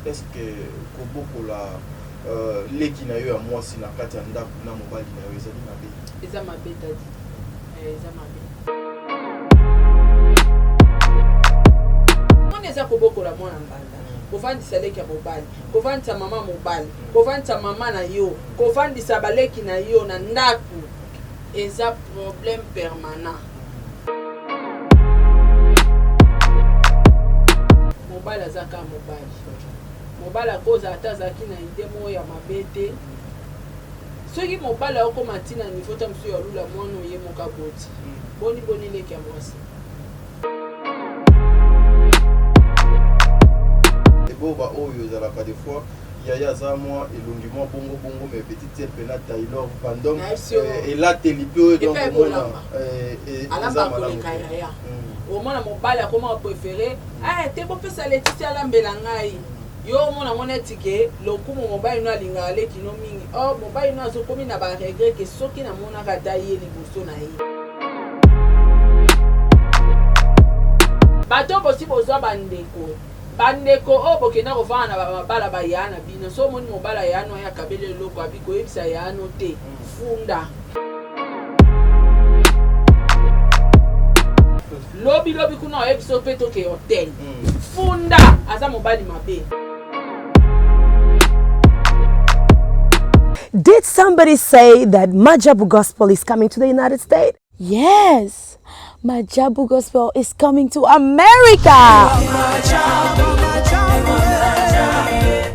est-ce que kobokola leki na yo ya mwasi na kati ya ndako na mobali na yo ezali mabe? Eza mabe tadi. Eza mabe. Mwana eza kobokola mwana mbanda. Kovandisa leki ya mobali, kovandisa mama mobali, kovandisa mama na yo, kovandisa baleki na yo na ndako. Eza problème permanent. Mobali azaka mobali. Mobali akoza ata zaki na ide mo ya mabete. Soki mobali akoma tina niveau ta msu ya lula mwana ye moka boti. Boni leki ya mwasi. Boba oyo ezalaka des fois yaya za mwa elongiment bongo mais petite sœur pena Taylor pendant et là telipo donc mona alamba koleka yaya omona mobali akoma préféré te kopesa Laetitia alambela ngai yo omona mona etike lokumu mobali no alinga leki no mingi mobali no azokomi na ba regret ke soki na mona kata ye liboso na ye bato bosi bozwa bandeko bokena kovana mabala bayana bino so moni mobala yano ya kabele loko abiko ebisa yano te funda lobi kuna ebiso peto ke hotel funda aza mobali mabe. Did somebody say that Majabu Gospel is coming to the United States? Yes, Majabu Gospel is coming to America.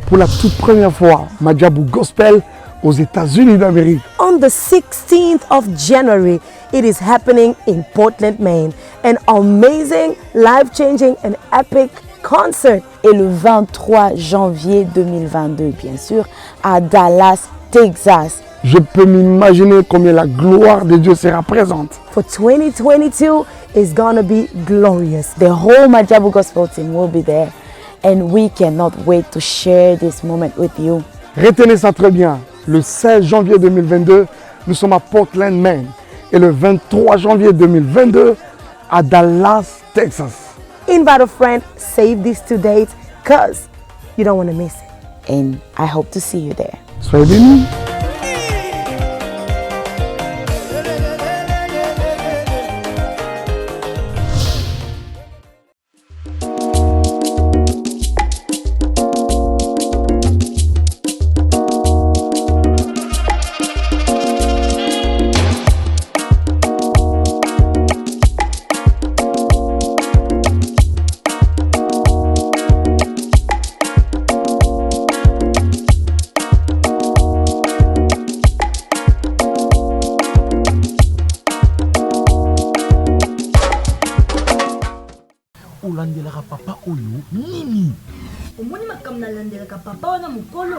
Pour la toute première fois, Majabu Gospel aux États-Unis d'Amérique. On the 16th of January, it is happening in Portland, Maine. An amazing, life-changing and epic concert. Et le 23 janvier 2022, bien sûr, à Dallas, Texas. Je peux m'imaginer combien la gloire de Dieu sera présente. For 2022 is gonna be glorious. The whole Majabu Gospel team will be there. And we cannot wait to share this moment with you. Retenez ça très bien. Le 16 janvier 2022, nous sommes à Portland, Maine. Et le 23 janvier 2022, à Dallas, Texas. Invite a friend, save these 2 dates, because you don't want to miss it. And I hope to see you there. Soyez bénis. olandelaka papa oyo nini? Omoni makam na landelaka papa wana mukolo.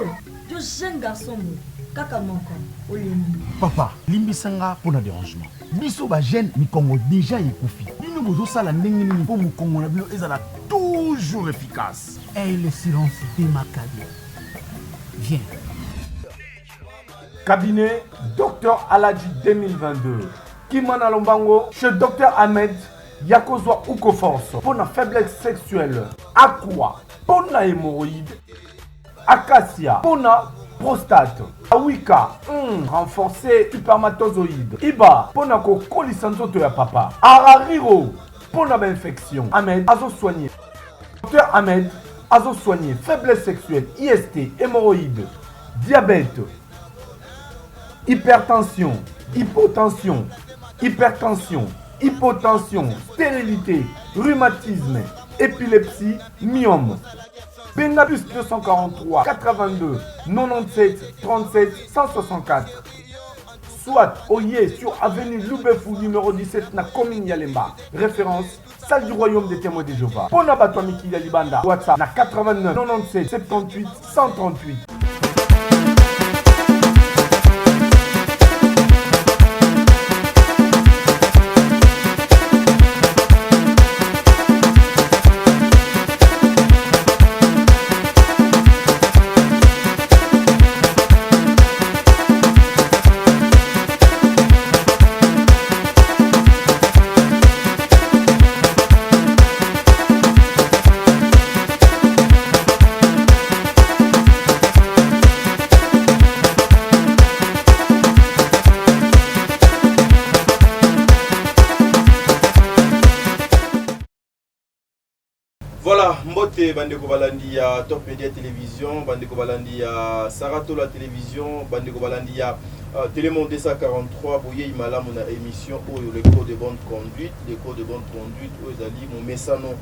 Yo jeune garçon mo kaka moko olembi. Papa, limbisanga pona dérangement. Biso ba jeune mikongo déjà ekufi. Bino bozo sala ndenge nini po mukongo na bino ezala toujours efficace. Et le silence démarqué. Viens. Cabinet Dr Aladji 2022. Kimana Lombango chez Dr Ahmed Yakozwa Uko Force pour la faiblesse sexuelle. Aqua pour la hémorroïde. Acacia pour la prostate. Awika renforcer spermatozoïde. Iba pour la colisanzoto ya papa. Arariro pour la infection. Ahmed azo soigné. Dr Ahmed azo soigné faiblesse sexuelle, IST, hémorroïde, diabète, hypertension, hypotension, hypertension, hypotension, stérilité, rhumatisme, épilepsie, myome. Benabus 243 82 97 37 164. Soit Oye sur avenue Loubefou numéro 17 na commune Yalemba. Référence salle du royaume des témoins de Jéhovah. Pona Batwamiki Yalibanda. WhatsApp na 89 97 78 138. bandeko balandi ya Top Media Télévision, bandeko balandi ya Saratola Télévision, bandeko balandi ya Télémonde 243 boye imalamu na émission oyo le code de bonne conduite, les codes de bonne conduite oyo ezali mo mesano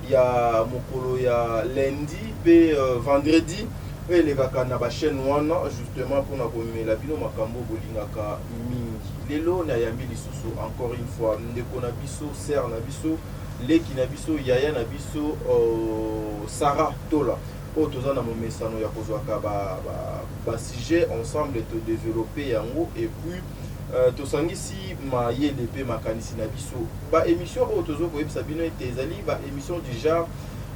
ya mokolo ya lundi pe vendredi pe elekaka na ba chaîne wana justement pour na komela bino makambo bolingaka mingi. Lelo na yambi lisusu encore une fois ndeko na biso ser na biso leki na biso yaya na biso Sarah Tola oyo toza na momesano ya kozwaka ba sujet ensemble to développer yango et puis tosangisi mayele pe makanisi na biso ba émission oyo tozo koyebisa bino ete ezali ba émission du genre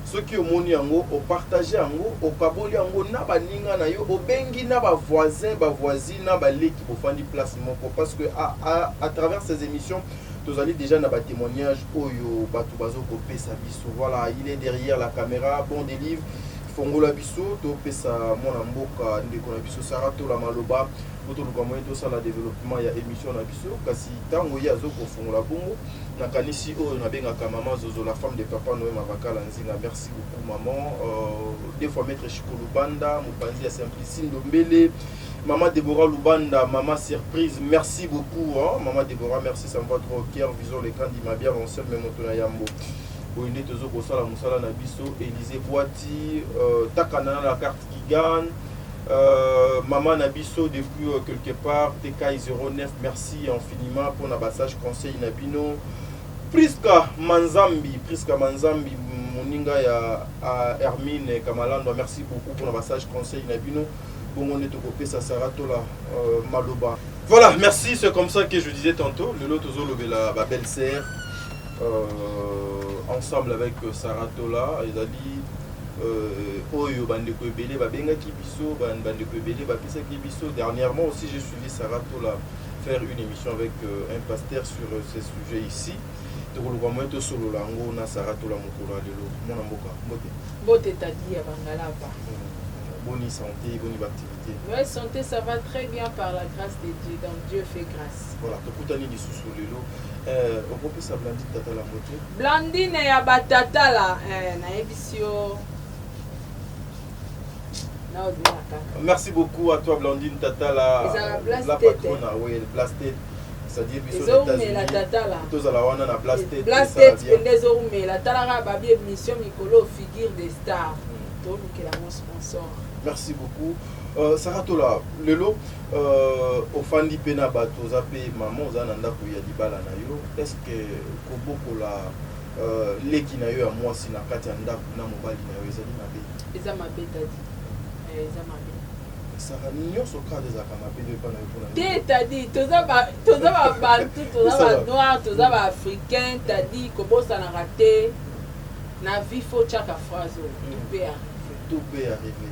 soki omoni yango opartage yango okaboli yango na baninga na yo obengi na bavoisine na baleki bofandi place moko parce que à travers ces émissions tozali déjà na ba témoignage oyo batu bazo kopesa biso. Voilà, il est derrière la caméra, bon délivre fongola biso to pesa mona mboka ndeko na biso Saratola maloba oto luka moyen to sala développement ya émission na biso kasi tango ya zo ko fongola bongo na kanisi oyo na benga ka maman Zozo la femme de papa Noé Mavakala nzinga. Merci beaucoup maman. Des fois maître Chiko Lubanda mopanzi ya Simplicine Ndombele, maman Déborah Lubanda, maman surprise, merci beaucoup hein? Maman Déborah, merci, ça me va trop au cœur. Visons les candidats, m'a bien lancé même au Yambo. Boinde tozo kosala musala na biso Élysée Boiti, Takana la carte qui gagne, maman Nabiso depuis quelque part, TK 09, merci infiniment pour na passage conseil Nabino. Priska Manzambi, moninga ya Hermine Kamalando, merci beaucoup pour na passage conseil Nabino. On est au ça Saratola Maloba. Voilà, merci, c'est comme ça que je disais tantôt. Le lot la belle-sœur ensemble avec Saratola, ils ont Oyo Bandeko Ebele, Babenga Kibiso, Bandeko Ebele, Bapisa Kibiso. Dernièrement aussi, j'ai suivi Saratola faire une émission avec un pasteur sur ces sujets ici. Donc, solo lango na Saratola Mokola de l'eau. Mon amboka, bote. Bote t'a dit à Bangalapa. Bonne santé, bonne activité. Oui, santé, ça va très bien par la grâce de Dieu. Donc Dieu fait grâce. Voilà, tu as dit sous l'élo. On peut ça Blandine Tata la moto. Blandine ya batata la na ebisio. Merci beaucoup à toi Blandine Tata la patronne. Oui, Blasted. C'est-à-dire que la tata là. Tous à la wana na Blasted. Blasted les orumé la tala ba bi émission Mikolo figure des stars. Tout que la mon sponsor. Merci beaucoup. Saratola, lelo au fandi pena bato zape maman zananda ko ya libala na yo. Est-ce que koboko la leki na yo ya mwasi na kati ya ndako na mobali na yo ezali mabe? Eza mabe tadi. Eza mabe. Sara nyonso ka des akamabe de pa na yo pona. Te tadi toza ba bantu toza ba noir toza ba africain tadi kobosa na raté na vie faut chaque phrase tout peut arriver.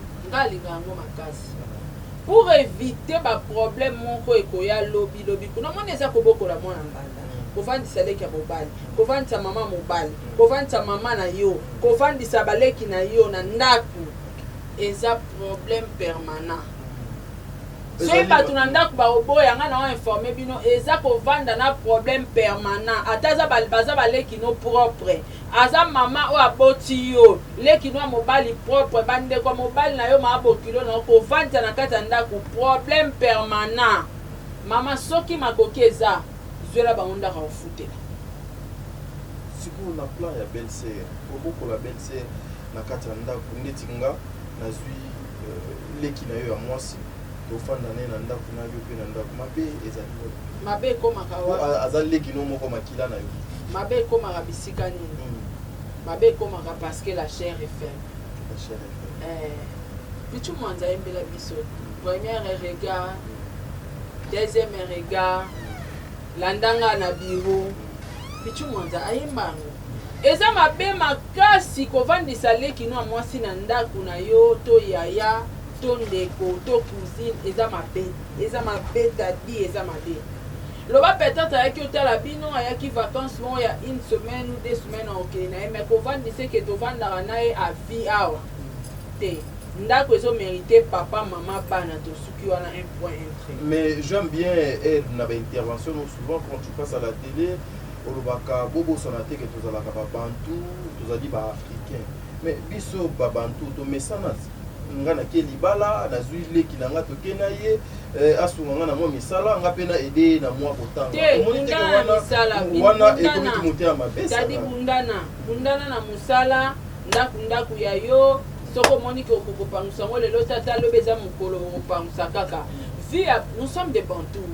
Pour éviter ba problème moko ekoya lobi kuna mona eza kobokola mwana mbanda kovandisa leki ya mobali kovandisa mama mobali kovandisa mama na yo kovandisa baleki na yo na ndaku eza problème permanent. Soki bato na ndako baoboya nga na wa informe bino eza kovanda na problème permanent ata baza baleki no propre aza mama oyo aboti yo leki no ya mobali propre bandeko ya mobali na yo maabokilo na kovandisa na kati ya ndako problème permanent. Mama soki makoki eza zwela bango ndaka ofutela sikoyo na plan ya belle-sœur obokola belle-sœur na kati ya ndako ndeti nga nazwi leki na yo ya mwasi tofanda ne na ndako na yo pe na ndako mabe ezali mabe ekomaka wa azali leki no moko makila na yo mabe ekomaka bisika nini mabe ekomaka parce que la chair est faible. La chair est faible. Pichu mwanza embela biso premier regard deuxième regard landanga na biro pichu mwanza ayembango eza mabe makasi kovandisa leki no mwasi na ndako na yo to yaya to ndeko to cousine eza mabe tadi eza mabe loba peut-être ayaki otala bino ayaki vacances mo ya une semaine ou 2 semaines okende na ye mais kovandisa ke tovandaka na ye a vie awa te ndako ezo mérité papa mama bana tosuki wana un point entrée. Mais j'aime bien elle na ba intervention souvent quand tu passes à la télé olobaka bobo sonate que tozalaka ba bantu tozali ba africain mais biso babantu to mesana nga na ke libala na zui leki na nga to kena ye asunga nga na mo misala nga pe na aider na moi kotanga omoni teke wana ekomiti mote ya mabesa tadi bundana na musala ndaku ya yo soko moni ke okopangusa ngo lelo tata lobi eza mokolo okopangusa kaka nous sommes des bantous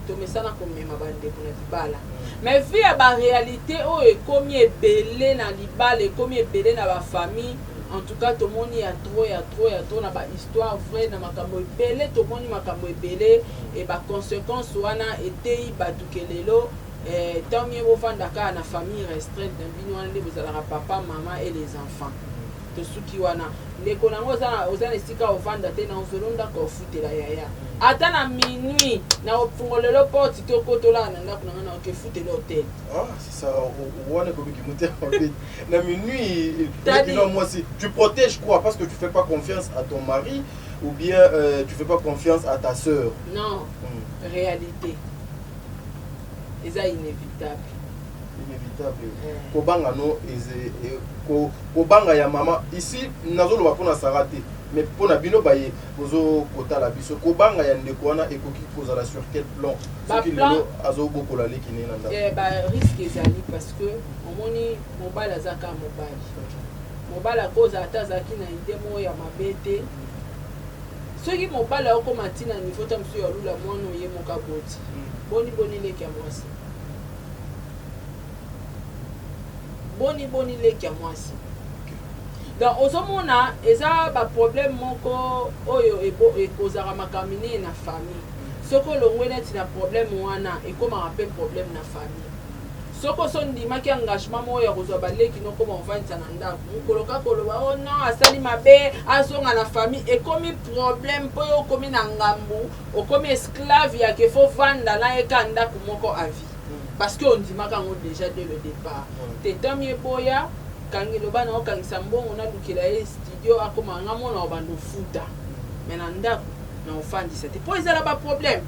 tomesana komema bandeko na libala mais vi ya baréalité oyo ekomi ebele na libala ekomi ebele na bafamille. En tout cas, tout le monde y a trop na ba histoire vraie na makambo ebele, tout le monde makambo ebele et ba conséquence wana été batukelelo tant mieux au fond d'aka na famille restreinte na bino wana les bozala papa, maman et les enfants. To suki wana ndeko nango ozana esika ovanda te na ozolonda ko futela yaya. Ata na minuit na ofungolelo porte to kotola na ndako na ke futela hotel. Ah, c'est ça wana ko biki muté na minuit moi si tu protèges quoi parce que tu fais pas confiance à ton mari ou bien tu fais pas confiance à ta sœur. Non. Réalité. C'est inévitable. Kobanga no kobanga ya mama ici nazolo ba pona sarate mais pona bino baye bozo kota la biso kobanga ya ndeko wana ekoki kozala sur quel plan soki lelo azo bokola leki ne nanda ba risque ezali parce que omoni mobala zaka mobala koza atazaki na idée mo ya mabete soki mobala okoma tina niveau ta msu ya lula mwana ye moka boti boni leki ya mwasi boni leki ya mwasi donc ozomona eza ba problème moko oyo ekozaka makamine na famille soko longwe neti na problème wana ekoma pe problème na famille soko sondimaki engagement mo ya kozwa baleki noko movanisa na ndako mokoloka koloba oh non asali mabe azonga na famille ekomi problème po yo okomi na ngambu okomi esclave ya ke fo vanda na eka ndako moko à vie parce que on dimaka ngo déjà dès le départ tetamie boya kangi loba na okangisa mbongo na lukela ye studio akoma nga mona obando futa mais na ndako na ofandisa te po ezala ba problème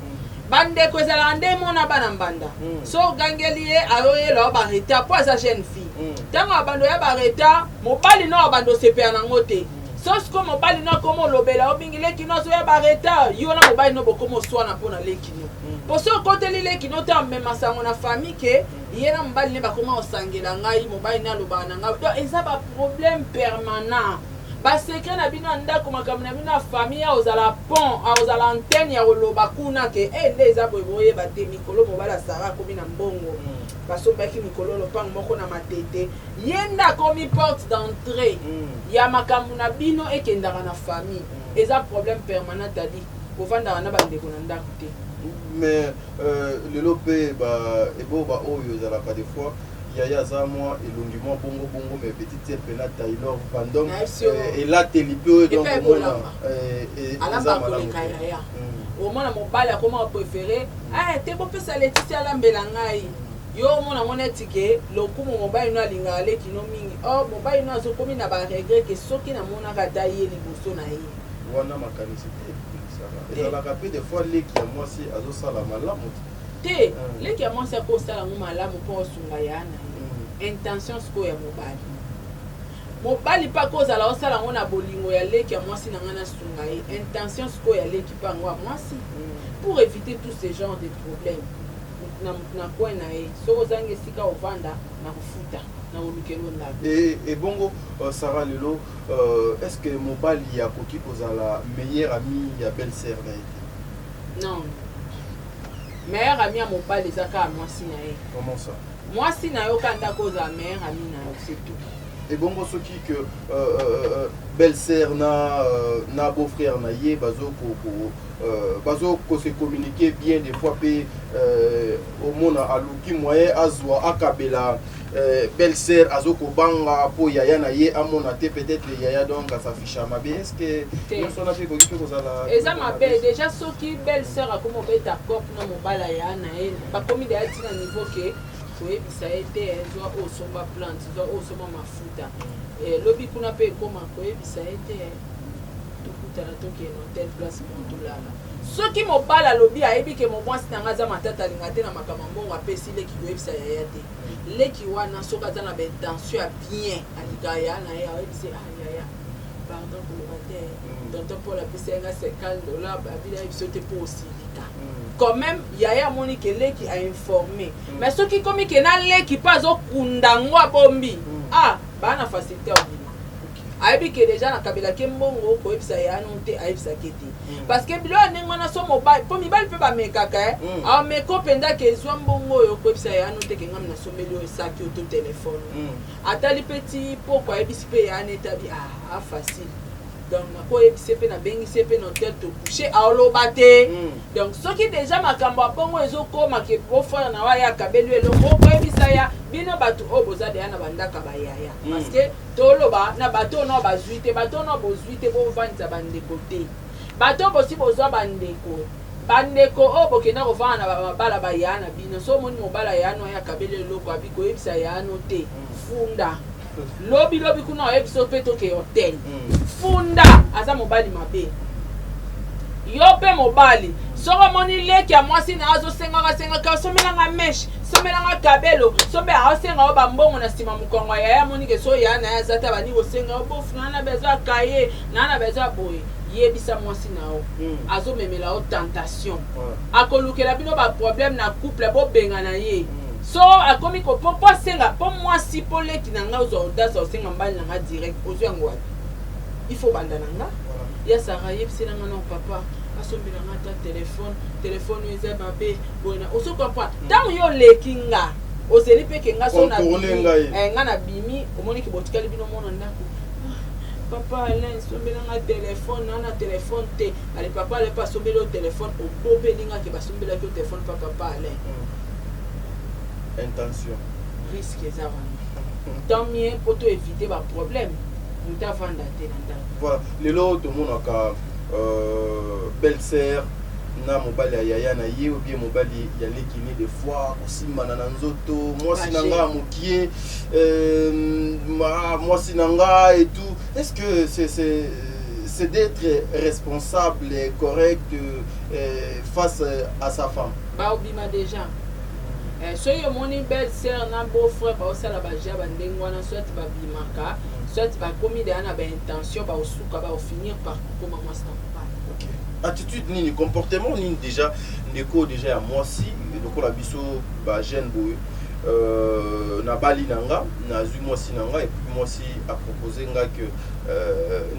bandeko ezala nde mona bana mbanda so gangeli ye ayoyela bareta po eza jeune fille ntango abando ya bareta mobali no abando sepea nango te so siko mobali no komo olobela obingi leki no so ya bareta yo na mobali no bokomo oswana mpo na leki no po so okoteli leki no te amema sango na famille ke ye na mobali ne bakoma osangela ngai mobali ne alobaka na ngai donc eza baproblème permanent basekre na bino ya ndako makambo na bino ya famille aozala pont aozala antenne ya koloba kuna ke nde eza boye boyeba te mikolo mobali asara akomi na mbongo basombaki mikolo lopango moko na matete ye nde akomi porte d'entrée ya makambo na bino ekendaka na famille eza problème permanent tadi kovandaka na bandeko na ndako te mais lelo mpe eboba oyo ezalaka des fois yaya za moi elongi mwa bongo mais petite sœur pena Taylor pendant elateli mpe donc omona eza malamu omona mobali akoma préféré te bopesa letisi alambela ngai yo omona ngo neti ke lokumu mobali no alingaka leki no mingi mobali no azokomi na baregret ke soki namonaka ta ye liboso na ye wana makanisi te ezalaka mpe des fois leki ya mwasi azosala malamu te leki ya mwasi akosala ngo malamu mpo osunga ya na ye intention sikoyo ya mobali mpe akozala osala ngo na bolingo ya leki ya mwasi na ngai nasunga ye intention sikoyo ya leki mpe yango ya mwasi pour éviter tous ces genres de problèmes na coin na ye soki ozangi esika ovanda na kofuta na olukelo ndako ebongo Sarah lelo est-ce que mobali akoki kozala meilleur ami ya belle sœur na ye non meilleur ami ya mobali eza kaka mwasi na ye comment ça mwasi na yo kanda kozala meilleur ami na yo c'est tout ebongo soki que belle sœur na beau frère na ye bazo se communiquer bien des fois pe omona aluki moyen azwa akabela belle sœur azoko banga po yaya na ye amona te peut-être yaya donc s'affiche mabe est-ce que on a fait quelque chose à la eza mabe déjà soki belle sœur akomo beta cop na mobala ya na ye bakomi de ati na niveau ke koyebisa ye te zwa osomba plante zwa osomba mafuta lobi kuna pe ekoma koyebisa ye te tala toke no telle place montolala soki mobala lobi ayebi ke mobwansi nanga za matata alinga te na makambo mbongo apesi leki koyebisa yaya te leki wana soki aza na baintention ya bien alika ya na ye ayebisi yaya pardon koloba te tonton paul apesi yanga $50 abila yebiso te mpo osilika quand même yaya amoni ke leki ainformé mais soki komi ke na leki mpo azokunda ngo abombi bana facilité obima ayebi ke déjà na kabela ke mbongo koyebisa ya no te ayebisa ke te parce que bilo ndenge wana so mobile po mibali mpe bamekaka ameko mpenza ke ezwa mbongo oyo koyebisa ya no te ke ngami nasomeli oyo esaki oto telefone atali peti poko ayebisi mpe ya netabi facile donc nakoyebise mpe nabengisi mpe notel tokouche aoloba te donc soki déjà makambo ya bongo ezokoma ke bofana na wa ya kabeli elongo okoyebisa ya bino bato oyo boza deya na bandaka bayaya parce que toloba na bato oyo no bazwi te bato oyo no bozwi te bovandisa bandeko te bato oyo bosi bozwa bandeko oyo bokenda kofanda na mabala bayaya na bino so omoni mobala ya no ya kabeli eloko abi koyebisa ya no te funda lobi kuna oyebisa mpe toke hotel funda aza mobali mabe yo mpe mobali soko moni leki ya mwasi na azosengaka osomelanga meshe somelanga kabelo sobe aosenga o bambongo na nsima mokongo yaya monike so ya na aza ta bani kosenga obofu nana bezo kaye nana bezo boye yebisa mwasi na o azomemela o tentation akolukela bino baproblème na couple bobenga na ye so akomi ko po senga po mwasi po leki na nga ozo audace osenga mbali na nga direct ozo yango wapi il faut banda na nga ya sara yebisi na nga na papa asombela nga ta telefone eza mabe boyena ozo comprendre ntango yo leki nga ozeli mpe ke nga so na nga na bimi omoni ke botikali bino mona ndako papa Alain sombela nga telefone na telefone te ale papa ale pas sombela o telefone obobeli nga ke basombela ki o telefone papa Alain intention risque eza wana tant mieux pour te éviter ba problème muta vanda te na ndako voilà lelo tomonaka belle-sœur na mobali ya yaya na ye ou bien mobali ya lekini des fois osimana na nzoto mwasi nanga mokie mwasi nanga et tout est-ce que c'est d'être responsable et correct face à sa femme ba obima déjà soki omoni belle-sœur na beau-frère baosala baja bandenge wana soit babimaka soit bakomi deya na baintention baosuka baofinir par kokoma mwasi na mobali attitude nini comportement nini déjà ndeko déjà ya mwasi lokola biso bajeune boye na bali nanga nazwi mwasi nanga et puis mwasi aproposé nga que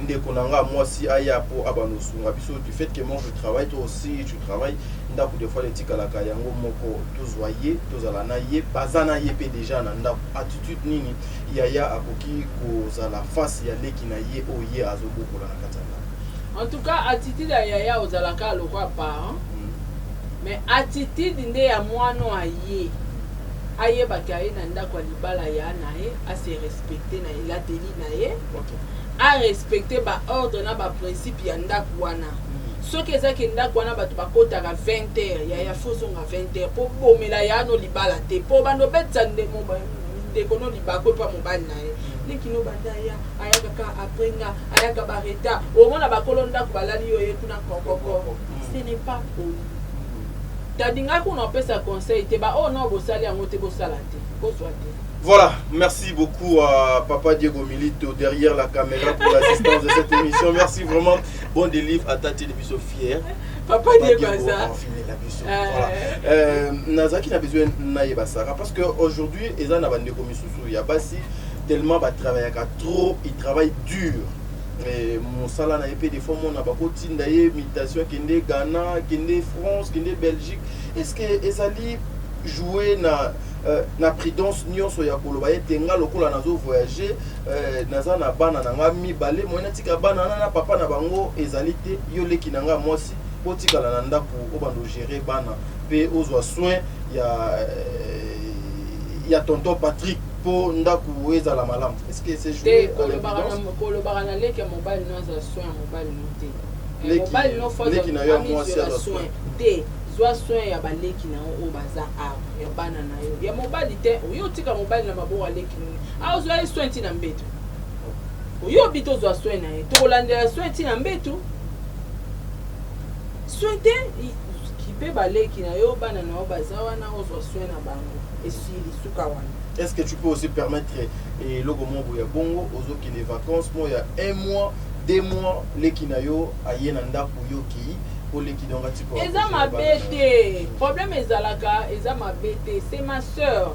ndeko nanga mwasi aya po abanosunga biso du fait que moi je travaille toi aussi tu travailles ndako des fois letikalaka yango moko tozwa ye tozala na ye baza na ye mpe déjà na ndako attitude nini yaya akoki kozala face ya leki na ye oyo ye azobokola na kati ya ndako en tout cas attitude ya yaya ozalaka lokwa parent mais attitude nde ya mwana aye ayebaki aye na ndako ya libala ya na ye ase respecte na elateli na ye arespecte baordre na baprincipe ya ndako wana soki ezaki ndako wana bato bakotaka 20h yaya fozonga 20h mpo bomela ya no libala te mpo bando betisa ndeko no libako epa mobali na ye lekino banda ya ayakaka aprenga ayaka bareta omona bakolo ndako balali yo ye kuna kokoko ce n'est pas poli tadinga kuna opesa conseil te ba oh non bosali yango te bosala te bozwa te. Voilà, merci beaucoup à Papa Diego Milito derrière la caméra pour l'assistance de cette émission. Merci vraiment. Bon délivre à Tati de Bisso fier. Papa Diego ça. Voilà. Nazaki n'a besoin naïe basara parce que aujourd'hui ils en ont des commissions il y a basi tellement ba travailler trop, ils travaillent dur. Et mon salaire n'a pas des fois mon abakoti ndaye imitation kende Ghana, kende France, kende Belgique. Est-ce que ezali jouer na prudence nyonso ya koloba etenga lokola nazo voyager naza na bana nanga mibale moyena tika bana na papa na bango ezali te yo leki nanga mwasi potikala na ndako obando gérer bana pe ozwa soin ya tonton Patrick po ndako ezala malamu. Est-ce que c'est joué kolobara na leki ya mobile no za soin mobile no te mobile no fa leki na yo mwasi ya soin te zwa soin ya baleki na o baza a ya bana na yo ya mobile te oyo tika mobile na mabo aleki ni a zwa soin ti na mbeto oyo bito zwa soin na ye to kolandela soin ti na mbeto souhaité qui peut baleki na yo bana na bazawa na ozwa soin na bango et si lisuka wana. Est-ce que tu peux aussi permettre et logo mongo ya bongo ozo ki les vacances moi il y a 1 mois 2 mois les kinayo ayena ndaku yo ki pour les ki donga tipo eza mabete problème ezalaka eza mabete c'est ma sœur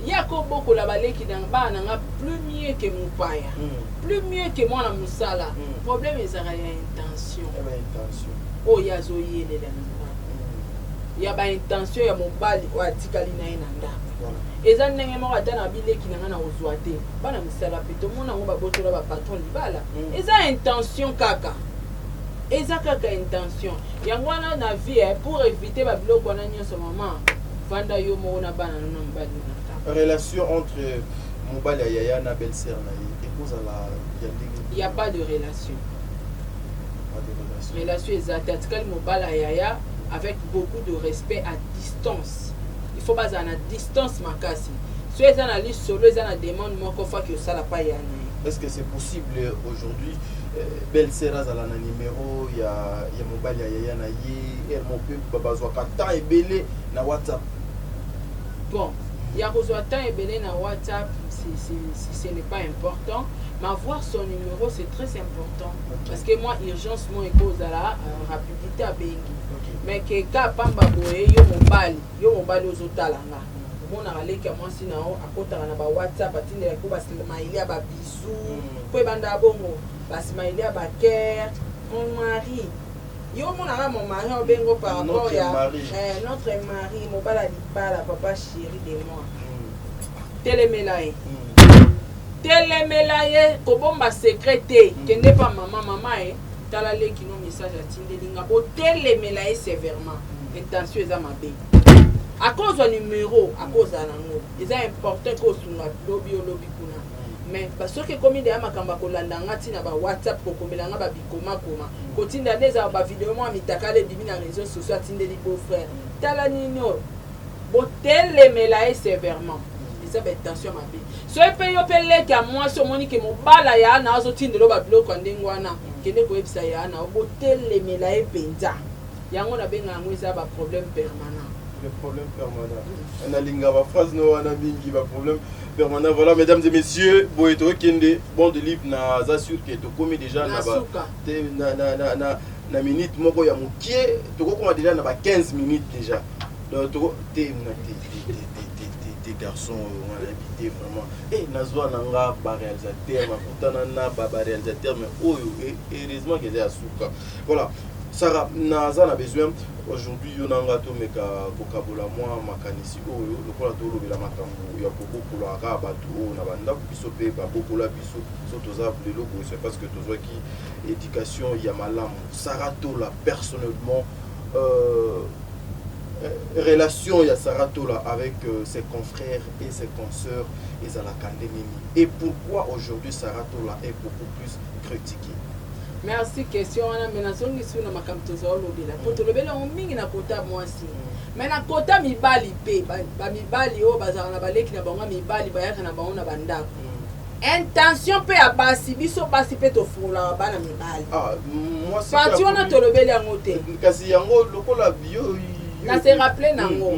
yako boko la baleki dans bana nga plus mieux que mon paya plus mieux que moi na musala problème ezalaka ya intention oh yazo yele la ya ba intention ya mobali wa tikali na ina ndako eza ndenge moko ata na bileki na nga na ozwa te bana misala pe tomona ngo babotola ba patron libala eza intention kaka eza kaka intention yango wana na vie pour éviter ba biloko wana nyonso mama vanda yo moko na bana na mobali na relation entre mobali ya yaya na belle-sœur na ye ekoza la il y a pas de relation relation ezata tikali mobali ya yaya avec beaucoup de respect à distance. Il faut pas à distance makasi. Si eza na li solo eza na demande moko fa que ça la pas yana. Est-ce que c'est possible aujourd'hui belle-sœur azala na numéro ya mobali ya yaya na ye elle mon peu bazwa ka temps ebele na WhatsApp? Bon, il y a besoin temps ebele na WhatsApp si ce n'est pas important. Mais avoir son numéro, c'est très important. Okay. Parce que moi, urgence, moi, cause à la rapidité à Bengi. Okay. Mais que quand Pamba Boé, yo mobile aux otalanga. Mon allé que moi, si nao, à côté de la WhatsApp, à tine la coupe, il y a des bisous, puis banda bongo, parce qu'il y a des cœur, mon mari. Yo mon mari, on bengo par rapport à notre mari, mon baladipa, papa chéri de moi. Télémélaï. Téléméla ye kobomba secrété kende pas maman tala le kino message atindelinga bo téléméla ye sévèrement intention eza mabe à cause du numéro à cause nango eza important ko sunga lobby kuna mais parce que comme il y a makamba kolanda ngati na ba WhatsApp ko komelanga ba bikoma koma ko tinda neza ba vidéo mo mitaka le bibi na réseaux sociaux atindeli beau frère tala nino bo téléméla ye sévèrement eza ba intention mabe so pe yo pele ka moi so moni ke mobala ya na azo tindelo ba biloko ndenge wana kende ko ebisa ya na obotelemela e penza yango na benga ngweza ba problème permanent le problème permanent on a linga ba phrase no wana mingi ba problème permanent. Voilà mesdames et messieurs boeto kende bon de livre na assure que to komi déjà na ba na minute moko ya mukie to ko koma déjà na ba 15 minutes déjà donc to te na des garçons on a habité vraiment et nazwa nanga ba réalisateur ma pourtant na ba réalisateur mais heureusement que c'est asuka. Voilà Sarah naza na besoin aujourd'hui yo nanga to meka kokabola moi makanisi oyo lokola to lobela makambo ya kobokola ka bato na banda biso pe ba bokola biso so toza lelo ko c'est parce que tozwa ki éducation ya malamu. Sarah to la personnellement relation ya Saratola avec ses confrères et ses consoeurs et et pourquoi aujourd'hui Saratola est beaucoup plus critiqué? Merci question wana menazongi suna makamtoza olobela poto lobela mingi na kota mwasi mais na kota mibali pe ba mibali o bazala na baleki na bango mibali bayaka na bango na bandako intention pe ya basi biso basi pe to fula bana mibali moi c'est parti wana to lobela ngote kasi yango lokola bio na se rappeler nango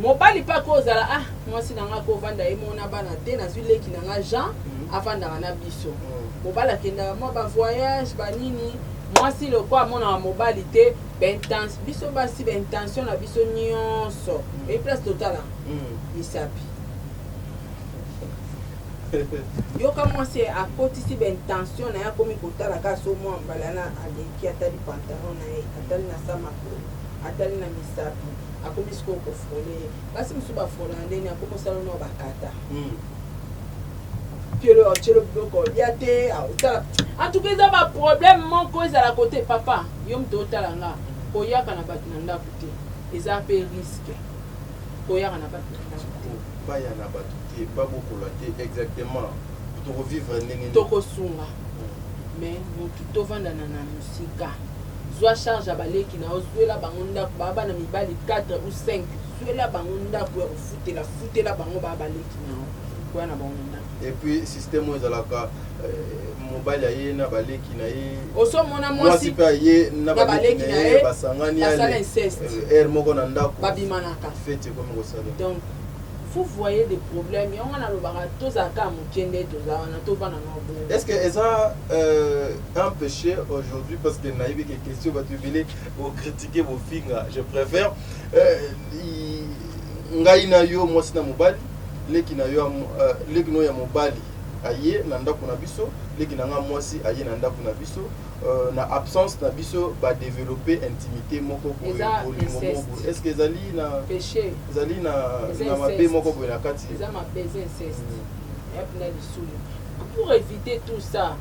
mobali pa kozala mwasi nanga ko vanda emona bana te na zuleki nanga Jean avanda na biso mobali akenda mo ba voyage ba nini mwasi lokwa mona mobali te bentense biso basi bentention na biso nyonso e place totala isapi yo kama mwasi akotisi bentention na ya komi kotala ka so mo mbalana aleki atali pantalon na ye atali na samako atali na misapi akomisko ko frole basi musuba frole ndeni akoko salo no bakata pielo chelo bloko yate auta en tout cas ça ba problème mon cause à la côté papa yom to talanga ko yaka na batu na ndaku te eza pe risque ko yaka na batu ba ya na batu te ba bokola te exactement to revivre ndenge to ko sunga mais mutu to vanda na musika soit charge à baleki na ozuela bango ndako baba na mibali 4 ou 5 zuela bango ndako ya foutela bango baba baleki na kwa na bango ndako et puis système où ezalaka mobile aye na baleki na ye oso mona mwasi pe aye na baleki na ye basangani ale air moko na ndako babimanaka fete comme kosala. Donc vous voyez des problèmes on a le bara tozaka mukende tozana tobana na. Est-ce que eza un péché aujourd'hui parce que naïbi que question va te biler pour critiquer vos fingers, je préfère ngai na yo mwasi na mobali leki na yo leki no ya mobali aye na ndako na biso leki na nga mwasi aye na ndako na biso na absence na biso ba développer intimité moko ko est-ce que ezali na péché ezali na mabe moko ko na kati eza mabe inceste et plein de sous pour éviter tout ça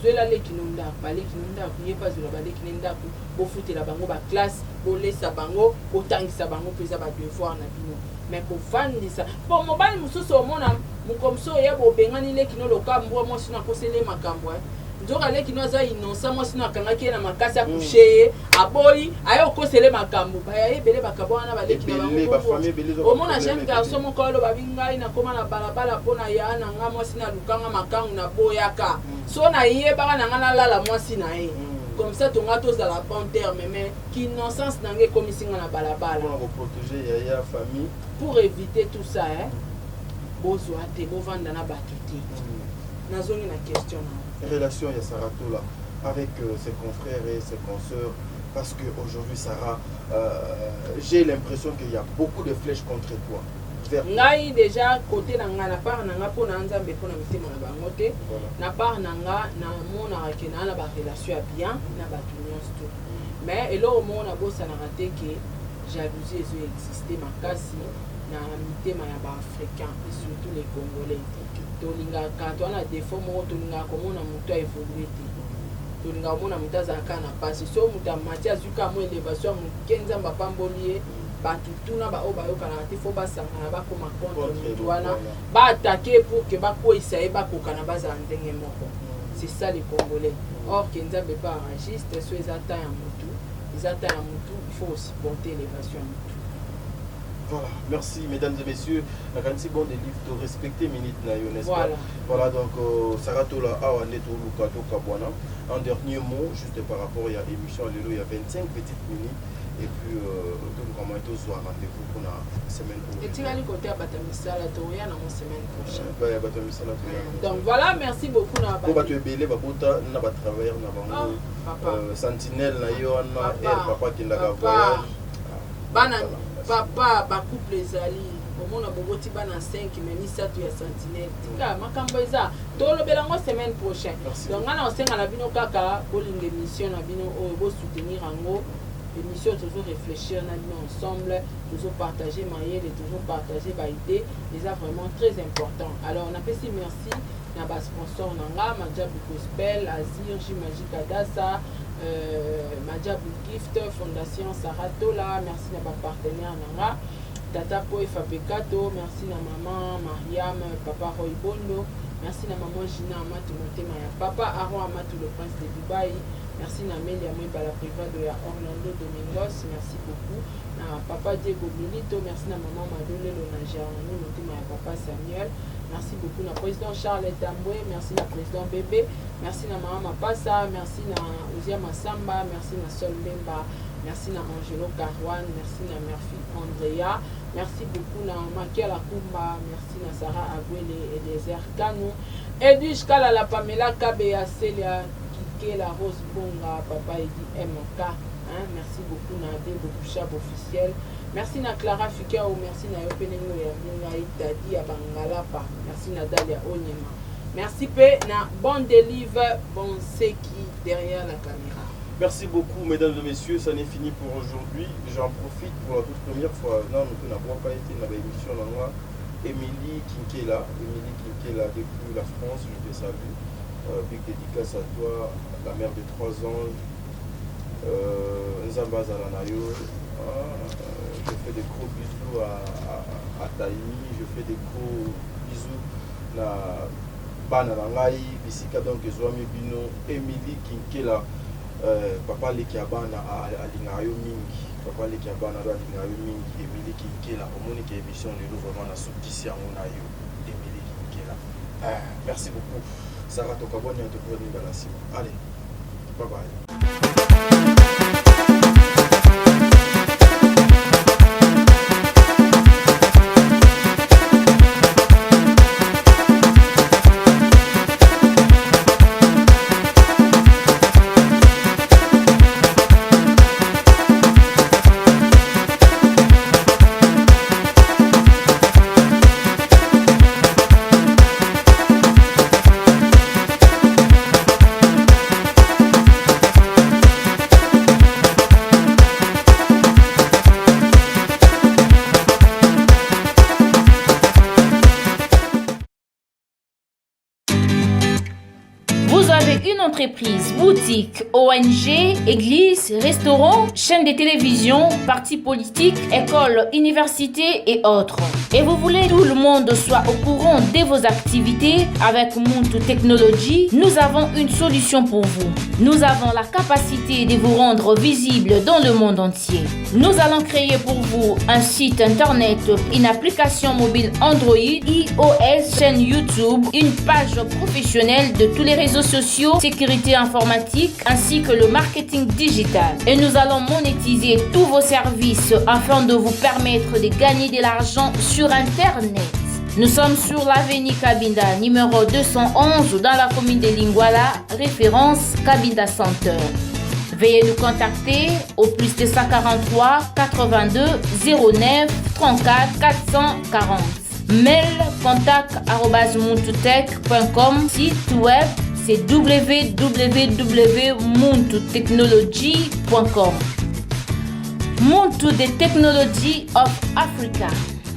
zola leki no ndako baleki no ndako yeba zola baleki no ndako bo futela bango ba classe bo lesa bango bo tangisa bango pesa ba devoir na bino mais pour vandisa bon mobile mususu omona mukomso ya bo bengani leki no lokambo mo sina kosele makambo nzoka leki no za innocent mo sina kangaki na makasi akusheye aboyi ayo kosele makambo ba yebele bakabo wana baleki na bango omona jeune garçon mo ko lo babingai na koma na balabala pona ya na nga mo sina lukanga makangu na boyaka so na yeba na ngana lala mo sina ye comme ça ton gâteau à la bonne terme mais qui innocence n'angé comme ici na balabala pour protéger ya famille pour éviter tout ça hein bozwa te bovanda na batuti nazongi na question relation ya Saratola avec ses confrères et ses consoeurs parce que aujourd'hui Sarah j'ai l'impression qu'il y a beaucoup de flèches contre toi. Ngai déjà côté na nga na part na nga pona nzambe pona mitema na bango te na part na nga na mona ke na ba relation bien na ba tout mais elo mona bossa na raté que jalousie zo exister makasi na mitema ya ba africain et surtout les congolais to linga quand on a défaut mo to linga komona muto évoluer te to linga mona mutaza kana passe so muta matia zuka mo élévation mukenza mbapambolié batutuna ba oba yokana te fo basangana bakoma contre mutu wana baattaquer pour que bakoyisa ye bakokana bazala ndenge moko. C'est ça les Congolais. Or Kenzabe pas enregistre so ezata ya mutu il faut aussi porter l'élévation. Voilà, merci mesdames et messieurs. La quantité bon des livres de respecter minute na yo, n'est-ce pas? Voilà donc Saratola Awande to Lukato Kabwana. Un dernier mot juste par rapport à l'émission Alléluia, il y a 25 petites minutes et puis donc comment est au soir rendez-vous pour la semaine prochaine. Et tu vas aller côté à Batamisala Toya dans la semaine prochaine. Bah Batamisala Toya. Donc voilà, merci beaucoup na pour battre belé babota na ba travailler na bango. Sentinelle na yo na papa qui ndaka voyage. Bana papa ba couple ezali omona boboti bana 5 mais misato ya sentinelle tika makambo eza tolobela ngo semaine prochaine. Donc ngana osenga na bino kaka bolinga émission na bino o bo soutenir ango émission toujours réfléchir na bino ensemble toujours partager maïel et toujours partager ba idée déjà vraiment très important. Alors on appelle si merci na ba sponsor nanga Majabu Gospel Azir Magique Adassa Majabu Gift Fondation Saratola, merci à ma partenaire Nanga Tata Poe Fabekato, merci à maman Mariam, papa Roy Bondo, merci à maman Gina Amatou Montema, papa Aaron Amatou le prince de Dubaï, merci à Amélia Mouiba la privée de Orlando Domingos, merci beaucoup à papa Diego Milito, merci à maman Madole Lonagérani Montema et papa Samuel. Merci beaucoup à président Charles Tamboué, merci à président Bébé, merci à maman Mapassa, merci à Ozia Massamba, merci à Sol Lemba, merci à Angelo Carouane, merci à Murphy Andrea, merci beaucoup à Makia Kumba, merci à Sarah Agwele et des Erkano, Edwige Kala la Pamela Kabea Celia, Kike la Rose Bonga, Papa Edi MK, merci beaucoup à Debo Bouchab officiel. Merci na Clara Fikao, merci na Yopenengo ya Binga Itadi ya Bangalapa, merci na Dalia Onyema. Merci pe na Bon Delive, Bon Seki derrière la caméra. Merci beaucoup mesdames et messieurs, ça n'est fini pour aujourd'hui. J'en profite pour la toute première fois. Non, nous n'avons pas été dans l'émission là moi. Émilie Kinkela depuis la France, je te salue. Big dédicace à toi, la mère de 3 anges. Nzamba Zalanayo. Je fais des gros bisous à Taïmi, je fais des gros bisous à Bana Nangai, Bisika donc Zoami Bino, Emily Kinkela, Papa Lekiabana à Lingayo Mingi, Papa Lekiabana à Lingayo Mingi, Emily Kinkela, au Monique émission de nous vraiment la soutien à Monayo, Emily Kinkela. Merci beaucoup. Sarah Tokaboni, on te prend une balance. Allez, bye bye. Une entreprise, boutique, ONG, église, restaurant, chaîne de télévision, parti politique, école, université et autres. Et vous voulez que tout le monde soit au courant de vos activités avec Muntu Technology, nous avons une solution pour vous. Nous avons la capacité de vous rendre visible dans le monde entier. Nous allons créer pour vous un site internet, une application mobile Android, iOS, chaîne YouTube, une page professionnelle de tous les réseaux sociaux, sécurité informatique ainsi que le marketing digital. Et nous allons monétiser tous vos services afin de vous permettre de gagner de l'argent sur Internet. Nous sommes sur l'avenue Cabinda, numéro 211 dans la commune de Lingwala, référence Cabinda Center. Veuillez nous contacter au plus 243 82 09 34 440. Mail contact@muntutech.com. Site web c'est www.muntutechnology.com. Muntu the Technology of Africa.